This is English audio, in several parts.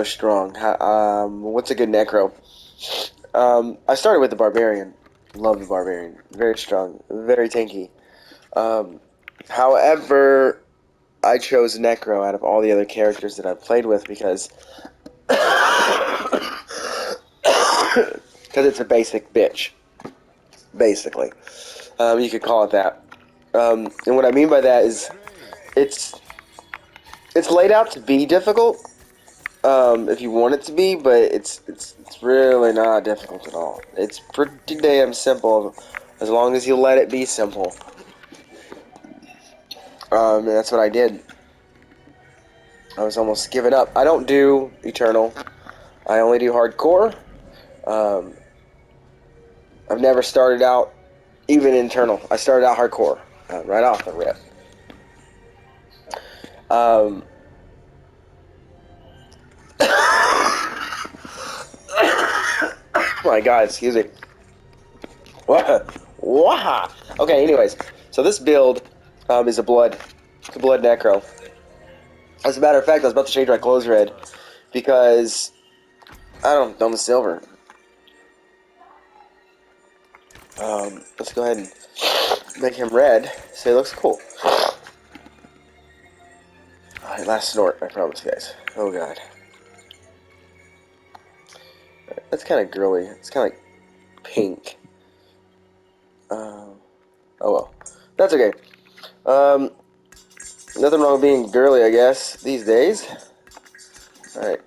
strong. What's a good necro? I started with the barbarian. Love the barbarian. Very strong, very tanky. Um, However, I chose necro out of all the other characters that I've played with because it's a basic bitch, basically. You could call it that. And what I mean by that is it's it's laid out to be difficult, if you want it to be, but it's really not difficult at all. It's pretty damn simple, as long as you let it be simple. And that's what I did. I was almost giving up. I don't do Eternal. I only do Hardcore. Um, I've never started out even Eternal. I started out Hardcore, right off the rip. Um, my God, excuse me. What? Wow. Okay, anyways. So this build is a blood necro. As a matter of fact, I was about to change my clothes red because I don't know the silver. Let's go ahead and make him red so he looks cool. Alright, last snort, I promise, guys. Oh God. That's kind of girly. It's kind of like pink. Oh well. That's okay. Nothing wrong with being girly, I guess, these days. Alright.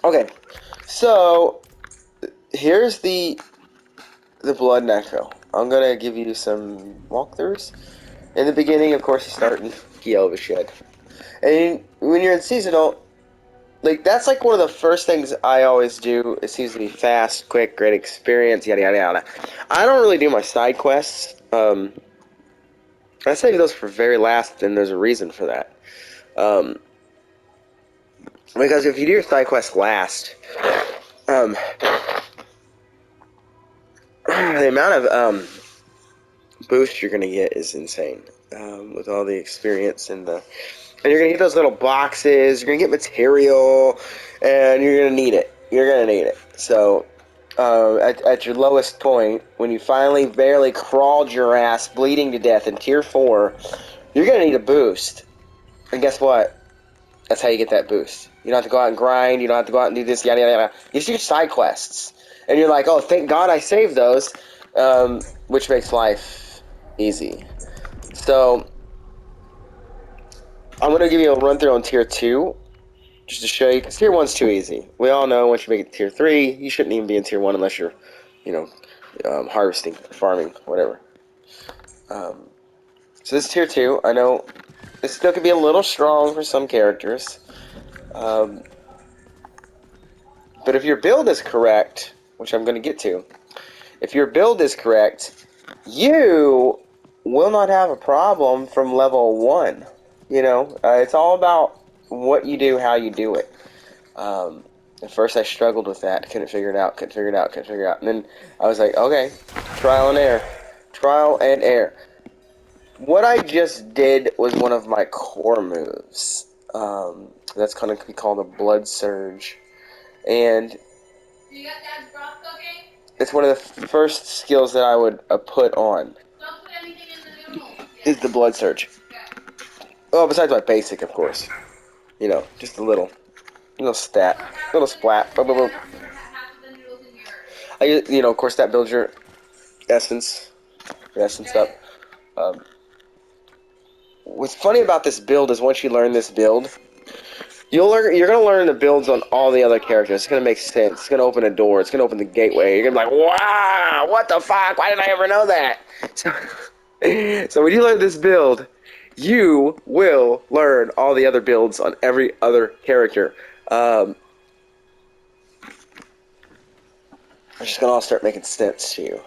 Okay. So, here's the blood necro. I'm gonna give you some walkthroughs. In the beginning, of course, you start in Kiova Shed. And when you're in seasonal, like, that's like one of the first things I always do. It seems to be fast, quick, great experience, yada yada yada. I don't really do my side quests. I save those for very last, and there's a reason for that. Because if you do your side quest last, the amount of boost you're gonna get is insane. With all the experience and you're gonna get those little boxes. You're gonna get material, and you're gonna need it. You're gonna need it. So, at your lowest point, when you finally barely crawled your ass, bleeding to death in Tier 4, you're gonna need a boost. And guess what? That's how you get that boost. You don't have to go out and grind. You don't have to go out and do this, yada yada yada. You just do side quests, and you're like, oh, thank God I saved those, which makes life easy. So, I'm going to give you a run through on Tier 2, just to show you, because Tier 1's too easy. We all know once you make it to Tier 3, you shouldn't even be in Tier 1 unless you're, harvesting, farming, whatever. So this is Tier 2. I know it still can be a little strong for some characters. But if your build is correct, which I'm going to get to, if your build is correct, you will not have a problem from level 1. It's all about what you do, how you do it. At first I struggled with that, couldn't figure it out. And then I was like, okay, trial and error. What I just did was one of my core moves. That's going to be called a blood surge. And you got Dad's broth cooking? It's one of the first skills that I would put on. Don't put anything in the noodles. Is the blood surge. Okay. Well, besides my basic, of course. Just a little stat, little splat. Boom, boom, boom. Of course, that builds your essence up. What's funny about this build is once you learn this build, you're gonna learn the builds on all the other characters. It's gonna make sense. It's gonna open a door. It's gonna open the gateway. You're gonna be like, wow, what the fuck? Why didn't I ever know that? So when you learn this build, you will learn all the other builds on every other character. It's just gonna all start making sense to you.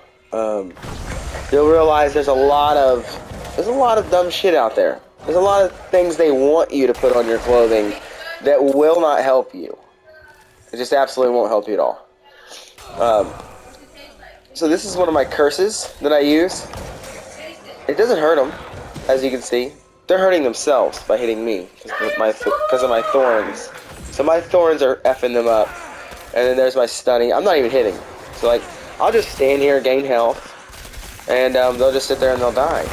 You'll realize there's a lot of dumb shit out there. There's a lot of things they want you to put on your clothing that will not help you. It just absolutely won't help you at all. So this is one of my curses that I use. It doesn't hurt them, as you can see. they're hurting themselves by hitting me because of my thorns. So my thorns are effing them up. And then there's my stunning. I'm not even hitting. So like, I'll just stand here, gain health, and they'll just sit there and they'll die.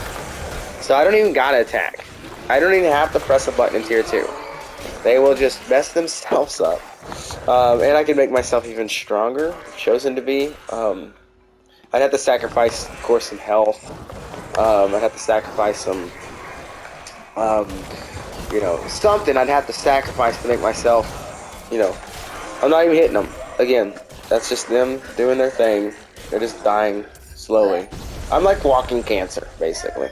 So I don't even gotta attack. I don't even have to press a button in tier 2. They will just mess themselves up. And I can make myself even stronger, chosen to be. I'd have to sacrifice, of course, some health. I'd have to sacrifice some, something I'd have to sacrifice to make myself, I'm not even hitting them. Again, that's just them doing their thing. They're just dying slowly. I'm like walking cancer, basically.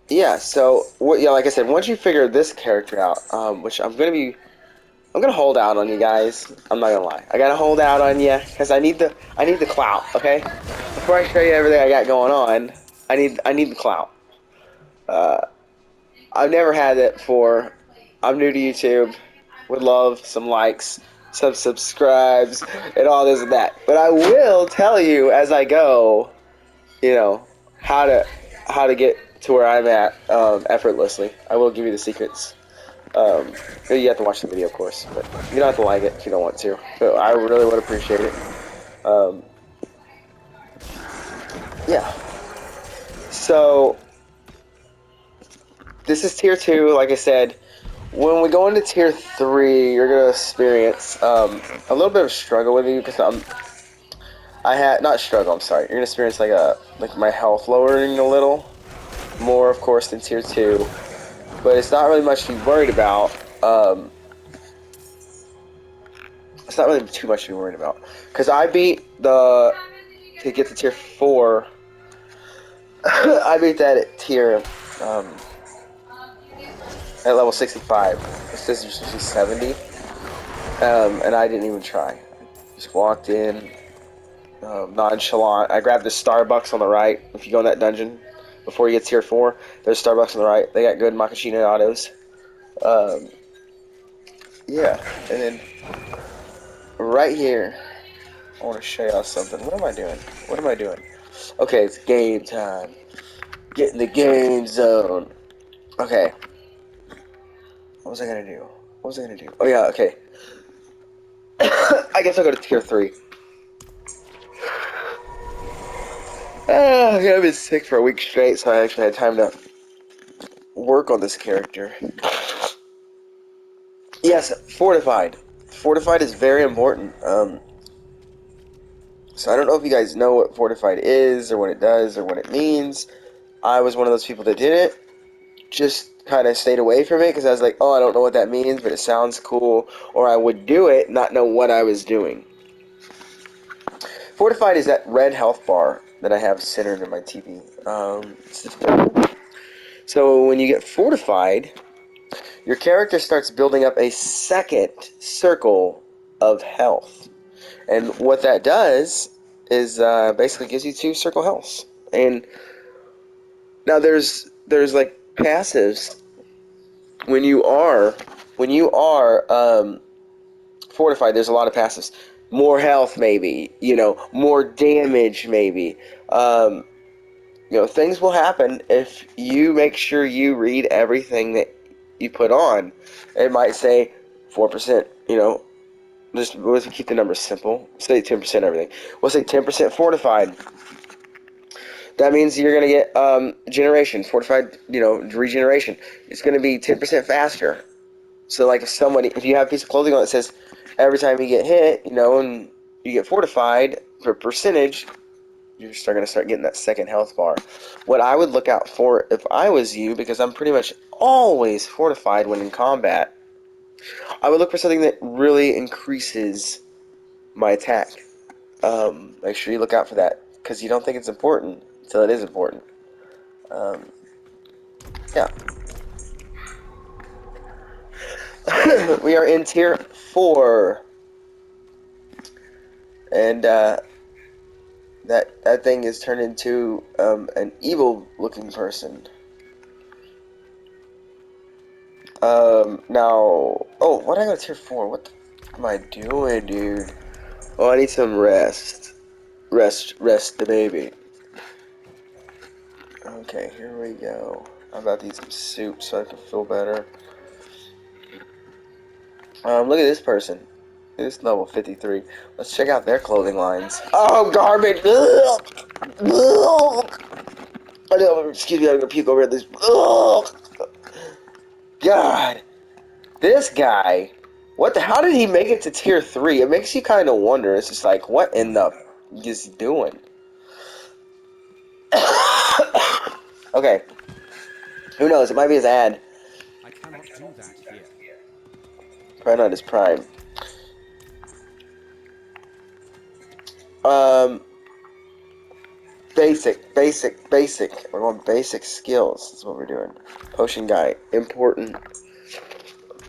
Yeah, so, like I said, once you figure this character out, which I'm gonna hold out on you guys. I'm not gonna lie. I gotta hold out on you, because I need the clout, okay? Before I show you everything I got going on, I need the clout. I've never had it before. I'm new to YouTube. Would love some likes, some subscribes, and all this and that. But I will tell you as I go, you know, how to get to where I'm at effortlessly. I will give you the secrets. You have to watch the video, of course, but you don't have to like it if you don't want to. But I really would appreciate it. Yeah. So this is tier 2, like I said. When we go into tier 3, you're gonna experience a little bit of struggle with you because not struggle. I'm sorry. You're gonna experience like my health lowering a little more, of course, than tier 2, but it's not really much to be worried about. It's not really too much to be worried about because I beat to get to tier 4. I beat that at at level 65. It says you're supposed to be 70. And I didn't even try. Just walked in, nonchalant. I grabbed the Starbucks on the right. If you go in that dungeon before you get tier 4, there's Starbucks on the right. They got good macchiato autos. Yeah, and then right here, I want to show y'all something. What am I doing? What am I doing? Okay, it's game time. Get in the game zone. Okay. What was I gonna do? What was I gonna do? Oh yeah, okay. I guess I'll go to tier 3. I've been sick for a week straight, so I actually had time to work on this character. Yes, fortified. Fortified is very important. So I don't know if you guys know what fortified is, or what it does, or what it means. I was one of those people that did it. Just kind of stayed away from it because I was like, oh, I don't know what that means, but it sounds cool. Or I would do it, not know what I was doing. Fortified is that red health bar that I have centered in my TV. So when you get fortified, your character starts building up a second circle of health. And what that does is basically gives you 2 circle healths. And now there's like passives when you are fortified. There's a lot of passives. More health, maybe. More damage, maybe. Things will happen if you make sure you read everything that you put on. It might say 4%, just let's keep the numbers simple. Say 10% everything. We'll say 10% fortified. That means you're going to get generation, fortified, regeneration. It's going to be 10% faster. So like if you have a piece of clothing on that says every time you get hit, and you get fortified for percentage, you're going to start getting that second health bar. What I would look out for if I was you, because I'm pretty much always fortified when in combat, I would look for something that really increases my attack. Make sure you look out for that, because you don't think it's important until it is important. Yeah. We are in tier 4. And that thing is turned into an evil-looking person. Now... Oh, what did I go to tier 4? What the am I doing, dude? Oh, I need some rest. Rest the baby. Okay, here we go. I'm about to eat some soup so I can feel better. Look at this person. This level 53. Let's check out their clothing lines. Oh, garbage! Ugh! Ugh! I know, excuse me, I'm gonna puke over at this. Ugh! God! This guy, what the, how did he make it to tier 3? It makes you kind of wonder. It's just like, what in the is he doing? Okay. Who knows? It might be his ad. I cannot do that here. Probably not his prime. Um, basic. We're going basic skills. That's what we're doing. Potion guy, important.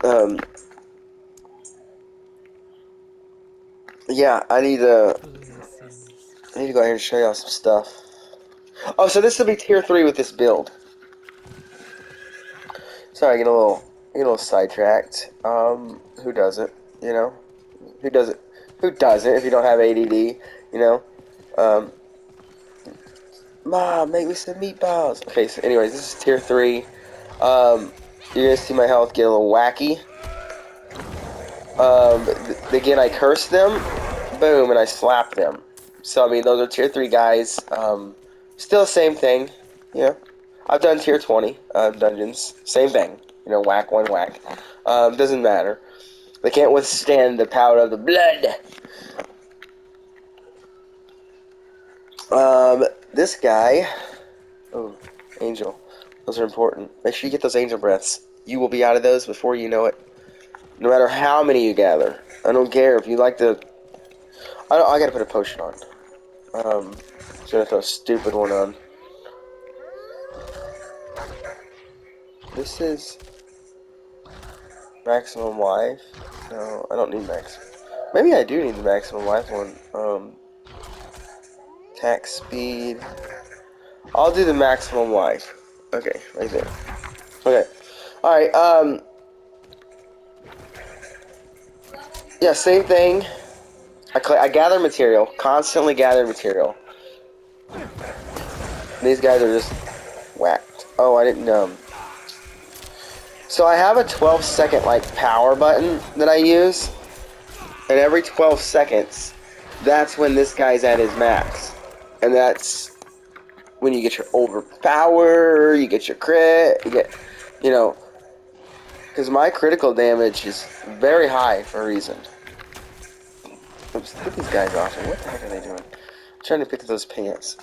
Um, yeah, I need to go ahead and show y'all some stuff. Oh, so this will be tier 3 with this build. Sorry, I get a little sidetracked. Who doesn't? You know, who doesn't? Who doesn't? If you don't have ADD, you know. Mom, make me some meatballs. Okay, so anyways, this is tier 3. You're gonna see my health get a little wacky. Again, I curse them, boom, and I slap them. So I mean, those are tier 3 guys. Still the same thing, you know. I've done tier 20 dungeons, same thing. You know, whack one whack. Doesn't matter. They can't withstand the power of the blood. This guy. Oh, angel. Those are important. Make sure you get those angel breaths. You will be out of those before you know it. No matter how many you gather. I don't care if you like to. I gotta put a potion on. Just gonna throw a stupid one on. This is maximum life. No, I don't need max. Maybe I do need the maximum life one. Attack speed. I'll do the maximum life. Okay, right there. Okay. Alright, yeah, same thing. I gather material. Constantly gather material. These guys are just whacked. Oh, I didn't, So I have a 12-second, like, power button that I use. And every 12 seconds, that's when this guy's at his max. And that's when you get your overpower, you get your crit, you get, you know, because my critical damage is very high for a reason. Oops, get these guys off me. What the heck are they doing? I'm trying to pick up those pants.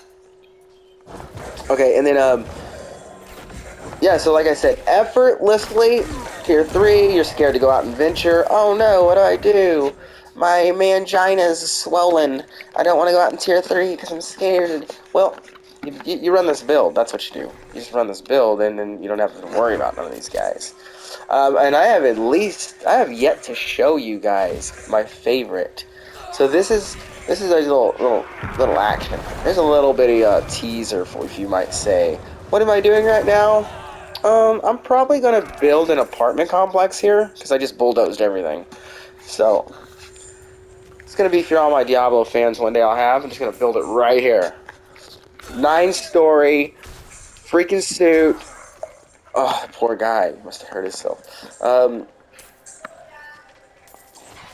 Okay, and then, yeah, so like I said, effortlessly, tier 3, you're scared to go out and venture. Oh no, what do? My mangina is swollen. I don't want to go out in tier 3 because I'm scared. Well, you run this build. That's what you do. You just run this build, and then you don't have to worry about none of these guys. And I have yet to show you guys my favorite. So this is a little action. There's a little bitty teaser for, if you might say. What am I doing right now? I'm probably gonna build an apartment complex here because I just bulldozed everything. So it's gonna be for all my Diablo fans. One day I'm just gonna build it right here. 9-story, freaking suit. Oh, poor guy. He must have hurt himself.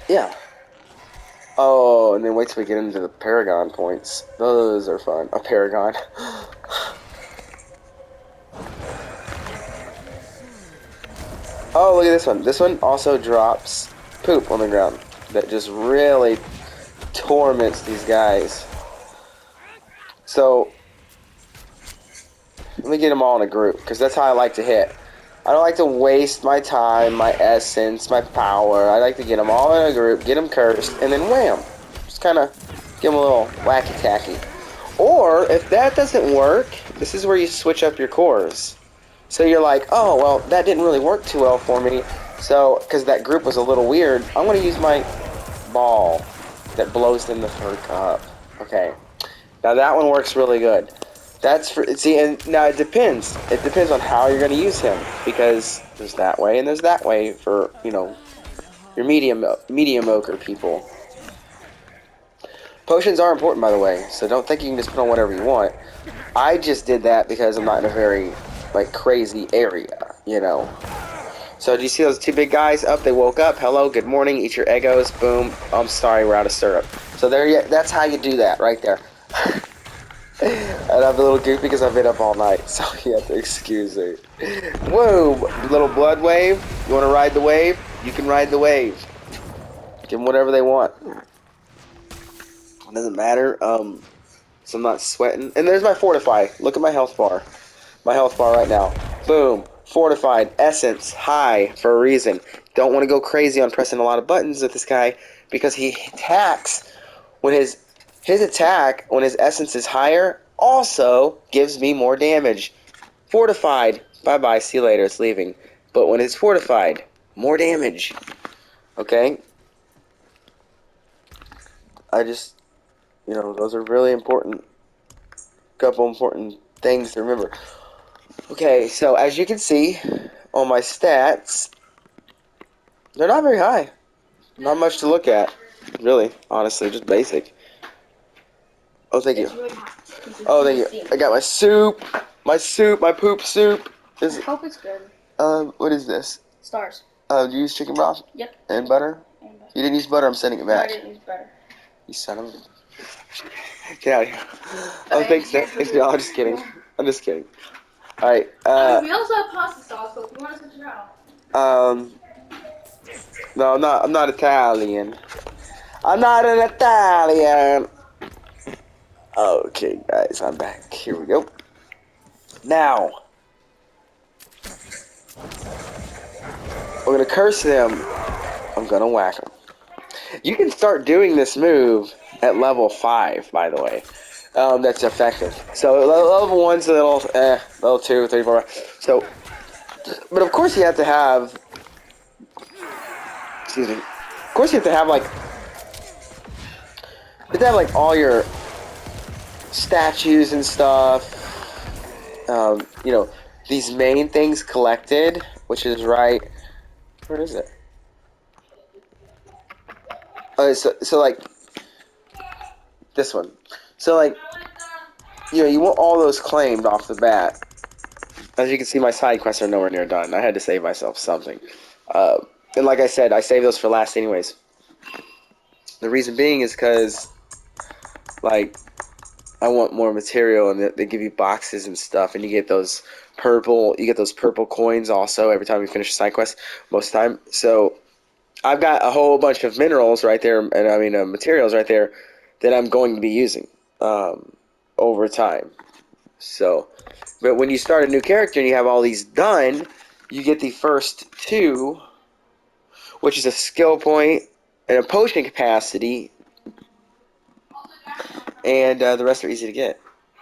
Yeah. Oh, and then wait till we get into the Paragon points. Those are fun. A Paragon. Oh, look at this one. This one also drops poop on the ground. That just really torments these guys. So, let me get them all in a group, because that's how I like to hit. I don't like to waste my time, my essence, my power. I like to get them all in a group, get them cursed, and then wham. Just kind of give them a little wacky-tacky. Or, if that doesn't work, this is where you switch up your cores. So you're like, oh, well, that didn't really work too well for me. So, because that group was a little weird, I'm going to use my ball that blows them the fuck up. Okay. Now that one works really good. That's for, see, and now it depends. It depends on how you're going to use him. Because there's that way and there's that way for, you know, your mediocre people. Potions are important, by the way, so don't think you can just put on whatever you want. I just did that because I'm not in a very, like, crazy area, you know. So do you see those two big guys up? They woke up. Hello, good morning. Eat your Eggos. Boom. I'm sorry, we're out of syrup. So that's how you do that right there. And I'm a little goofy because I've been up all night, so you have to excuse me. Whoa, little blood wave. You want to ride the wave? You can ride the wave. Give them whatever they want. It doesn't matter. So I'm not sweating. And there's my fortify. Look at my health bar. My health bar right now. Boom. Fortified. Essence. High for a reason. Don't want to go crazy on pressing a lot of buttons with this guy because he attacks when his attack when his essence is higher also gives me more damage. Fortified. Bye bye. See you later. It's leaving. But when it's fortified, more damage. Okay? I just, those are really important. Couple important things to remember. Okay, so as you can see on my stats, they're not very high. Not much to look at, really, honestly, just basic. Oh, thank you. Oh, thank you. I got my soup, my poop soup. I hope it's good. What is this? Stars. Do you use chicken broth? Yep. And butter? And butter. You didn't use butter, I'm sending it No, I back. didn't use butter. You son of a... Get out of here. Oh, thanks, thanks. No, I'm just kidding. I'm just kidding. Alright, We also have pasta sauce, but if you want to switch it out. No, I'm not Italian. I'm not an Italian. Okay, guys, I'm back. Here we go. Now, we're gonna curse them. I'm gonna whack them. You can start doing this move at level 5, by the way. That's effective. So level 1's a little, level 2, 3, 4. So, but of course you have to have. Excuse me. Of course you have to have like all your statues and stuff. These main things collected, which is right. Where is it? So like this one. So like, you want all those claimed off the bat. As you can see, my side quests are nowhere near done. I had to save myself something. And like I said, I save those for last anyways. The reason being is because, like, I want more material, and they give you boxes and stuff, and you get those purple coins also every time you finish a side quest, most of the time. So I've got a whole bunch of minerals right there, and I mean materials right there that I'm going to be using over time. So, but when you start a new character and you have all these done, you get the first 2, which is a skill point and a potion capacity, and the rest are easy to get.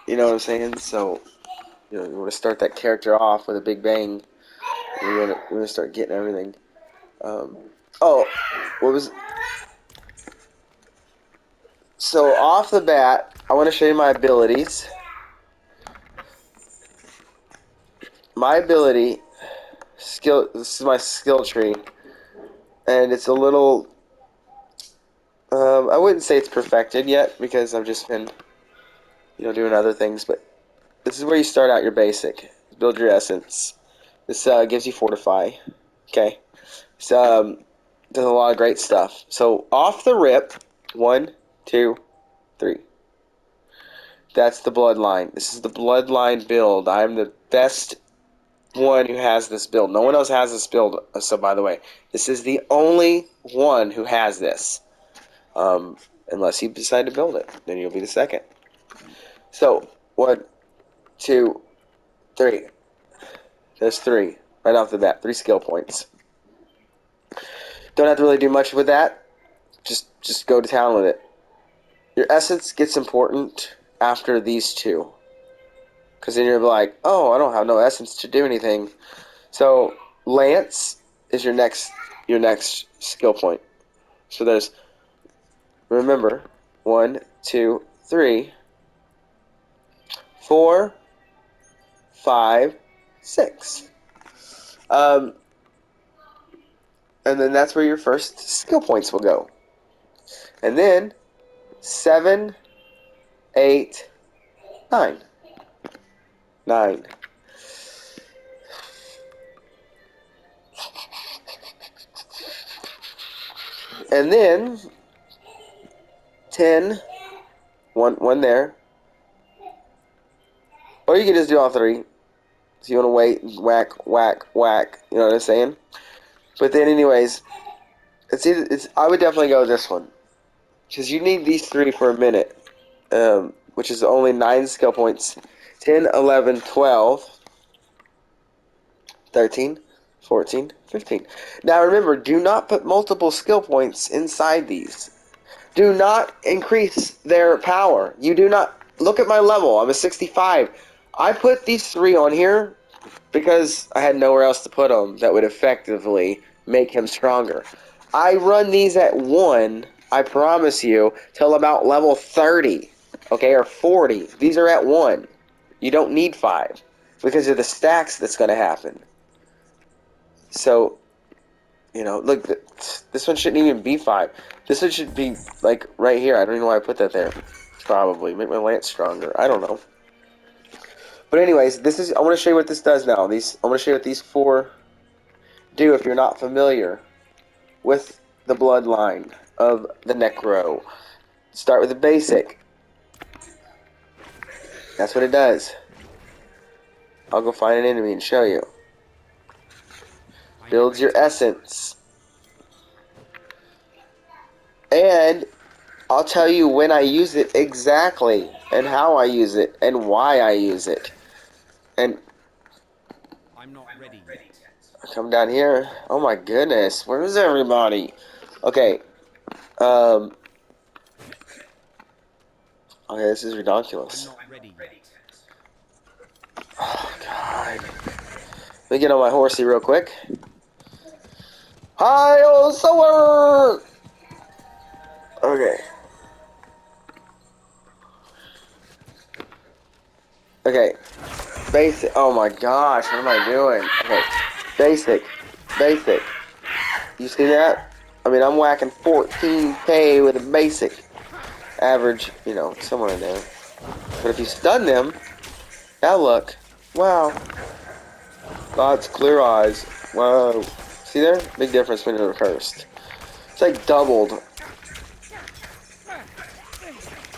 You know what I'm saying? So, you want to start that character off with a big bang. You want to start getting everything. Oh, what was? So off the bat, I want to show you my abilities. My ability skill. This is my skill tree, and it's a little. I wouldn't say it's perfected yet because I've just been, doing other things. But this is where you start out your basic. Build your essence. This gives you fortify. Okay. So does a lot of great stuff. So off the rip, 1, 2, 3. That's the bloodline. This is the bloodline build. I'm the best one who has this build. No one else has this build. So by the way, this is the only one who has this. Unless you decide to build it, then you'll be the second. So 1, 2, 3. There's 3 right off the bat. 3 skill points. Don't have to really do much with that. Just go to town with it. Your essence gets important after these 2. Because then you're like, oh, I don't have no essence to do anything. So Lance is your next skill point. So there's, remember, 1, 2, 3, 4, 5, 6. And then that's where your first skill points will go. And then 7, 8, 9. 9. And then 10, one there. Or you can just do all 3. So you want to wait, whack, whack, whack. You know what I'm saying? But then, anyways, I would definitely go with this one, because you need these 3 for a minute, which is only 9 skill points. 10, 11, 12, 13, 14, 15. Now remember, do not put multiple skill points inside these. Do not increase their power. You do not... Look at my level. I'm a 65. I put these 3 on here because I had nowhere else to put them that would effectively make him stronger. I run these at 1, I promise you, till about level 30, okay, or 40. These are at 1. You don't need 5 because of the stacks that's going to happen. So, you know, look, this one shouldn't even be 5. This one should be, like, right here. I don't even know why I put that there. Probably. Make my lance stronger. I don't know. But anyways, I want to show you what this does now. I want to show you what these 4 do if you're not familiar with the bloodline of the Necro. Start with the basic. That's what it does. I'll go find an enemy and show you. Builds your essence. And I'll tell you when I use it exactly, and how I use it, and why I use it. And I'm not ready yet. come down here. Oh my goodness, where is everybody? Okay. Okay, this is ridiculous. I'm not ready yet. Oh god. Let me get on my horsey real quick. Hi, oh sower! Okay. Okay. Basic. Oh my gosh, what am I doing? Okay. Basic. Basic. You see that? I mean, I'm whacking 14k with a basic. Average, you know, somewhere in there. But if you stun them, now look. Wow. God's clear eyes. Wow. See there? Big difference when you're reversed. It's like doubled.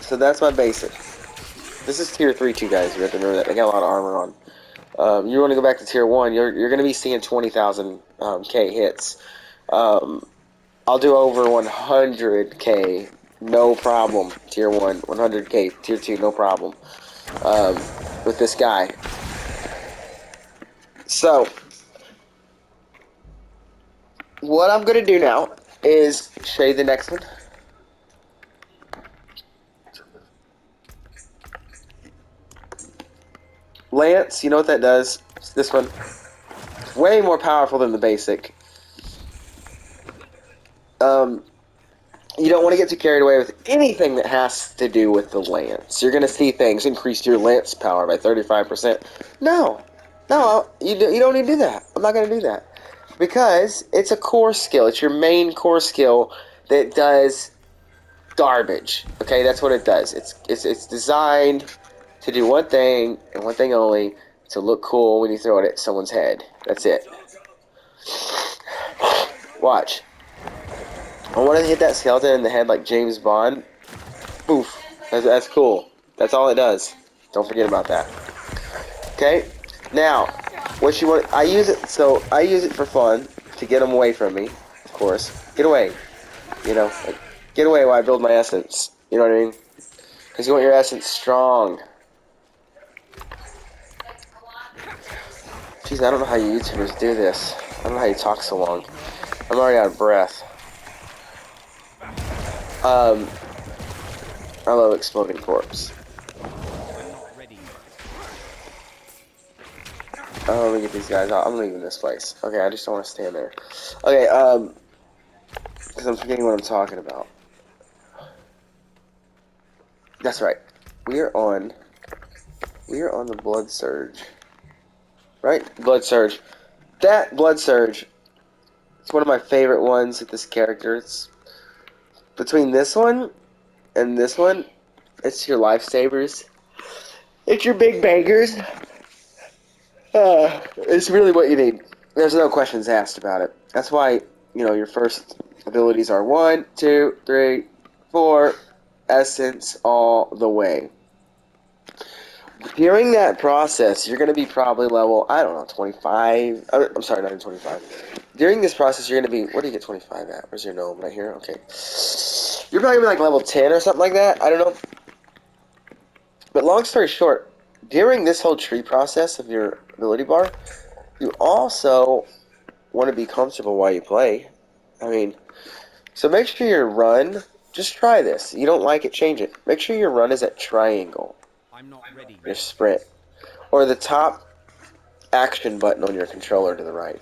So that's my basic. This is tier 3 too, guys. You have to remember that. They got a lot of armor on. You want to go back to tier 1, you're going to be seeing 20,000 K hits. I'll do over 100k, no problem. Tier 1, 100k. Tier 2, no problem. With this guy. So, what I'm going to do now is show you the next one. Lance, you know what that does? This one, way more powerful than the basic. You don't want to get too carried away with anything that has to do with the lance. You're going to see things increase your lance power by 35%. No, you don't need to do that. I'm not going to do that. Because it's a core skill. It's your main core skill that does garbage. Okay, that's what it does. It's designed to do one thing and one thing only, to look cool when you throw it at someone's head. That's it. Watch. I want to hit that skeleton in the head like James Bond. Boof. That's cool. That's all it does. Don't forget about that. Okay? Now, what you want... I use it for fun, to get them away from me, of course. Get away. You know, like, get away while I build my essence. You know what I mean? Because you want your essence strong. Jeez, I don't know how you YouTubers do this. I don't know how you talk so long. I'm already out of breath. I love exploding corpse. I'm not ready yet. Oh, let me get these guys out. I'm leaving this place. Okay, I just don't want to stand there. Okay, because I'm forgetting what I'm talking about. That's right. We are on the Blood Surge. Right? Blood Surge. That Blood Surge, it's one of my favorite ones with this character. It's between this one And this one, it's your lifesavers. It's your big bangers. It's really what you need. There's no questions asked about it. That's why, your first abilities are 1, 2, 3, 4, essence all the way. During that process, you're going to be probably level, I don't know, 25. I'm sorry, not even 25. During this process, you're going to be, where do you get 25 at? Where's your gnome? Right here? Okay. You're probably going to be like level 10 or something like that. I don't know. But long story short, during this whole tree process of your ability bar, you also want to be comfortable while you play. I mean, so make sure your run, just try this. You don't like it, change it. Make sure your run is at triangle. I'm not ready Your yet. sprint. Or the top action button on your controller to the right.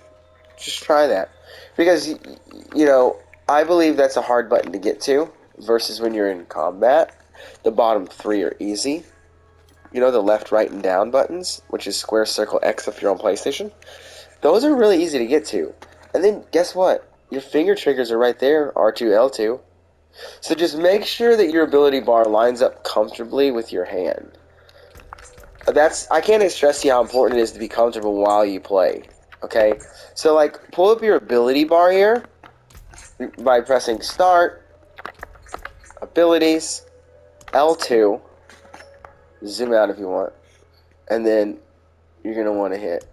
Just try that. Because, I believe that's a hard button to get to versus when you're in combat. The bottom 3 are easy. The left, right, and down buttons, which is square, circle, X if you're on PlayStation. Those are really easy to get to. And then, guess what? Your finger triggers are right there, R2, L2. So just make sure that your ability bar lines up comfortably with your hand. I can't stress to you how important it is to be comfortable while you play. Okay? So, pull up your ability bar here by pressing Start, Abilities, L2, zoom out if you want, and then you're going to want to hit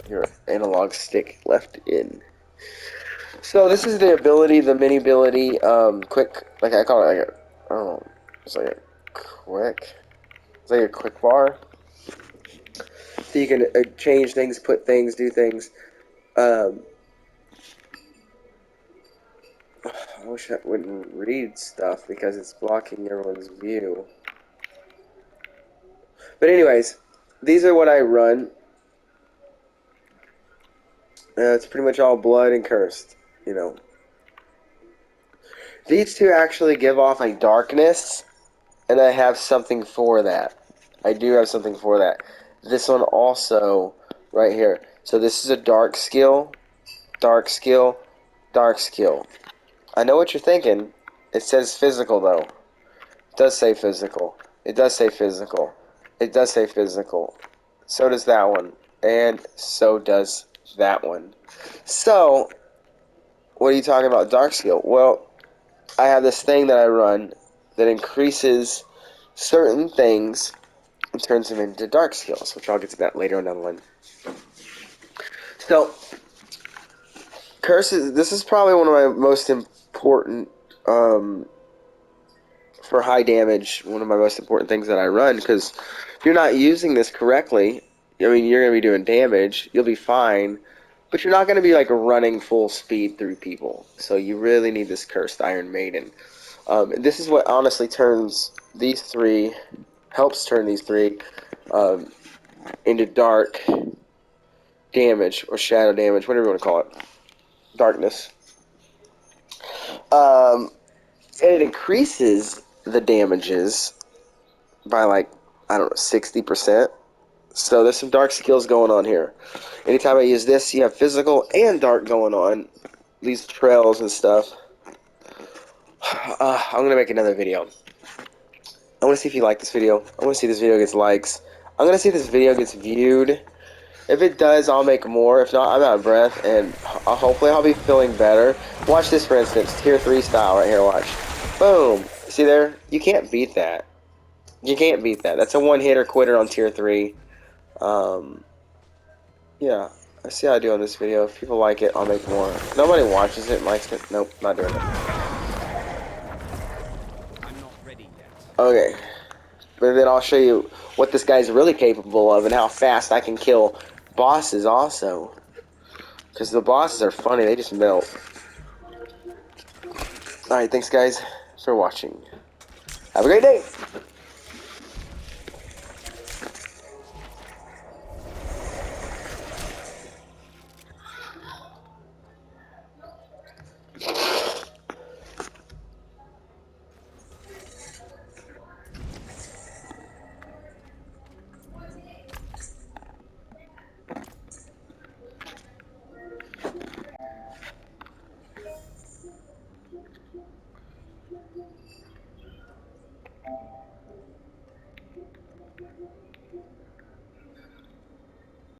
your analog stick left in. So this is the ability, the mini ability, quick, like I call it, I don't know, it's like a quick bar. So you can change things, put things, do things. I wish I wouldn't read stuff because it's blocking everyone's view. But anyways, these are what I run. It's pretty much all blood and cursed, These two actually give off a darkness, and I have something for that. I do have something for that. This one also, right here. So this is a dark skill, dark skill, dark skill. I know what you're thinking. It says physical, though. It does say physical. It does say physical. It does say physical. So does that one. And so does that one. So, what are you talking about dark skill? Well, I have this thing that I run that increases certain things and turns them into dark skills, which I'll get to that later on down the line. So, curses, this is probably one of my most important, for high damage, one of my most important things that I run, because if you're not using this correctly, you're going to be doing damage, you'll be fine, but you're not going to be, running full speed through people. So you really need this Cursed Iron Maiden. This is what honestly helps turn these three into dark damage, or shadow damage, whatever you want to call it. Darkness. And it increases the damages by, I don't know, 60%. So there's some dark skills going on here. Anytime I use this, you have physical and dark going on. These trails and stuff. I'm going to make another video. I want to see if you like this video. I want to see this video gets likes. I'm going to see if this video gets viewed. If it does, I'll make more. If not, I'm out of breath, and hopefully I'll be feeling better. Watch this, for instance, tier 3 style right here, watch. Boom. See there? You can't beat that. You can't beat that. That's a one-hitter quitter on tier 3. Yeah. I see how I do on this video. If people like it, I'll make more. Nobody watches it and likes it. Nope, not doing it. I'm not ready yet. Okay. But then I'll show you what this guy's really capable of and how fast I can kill bosses also. Because the bosses are funny, they just melt. Alright, thanks guys for watching. Have a great day!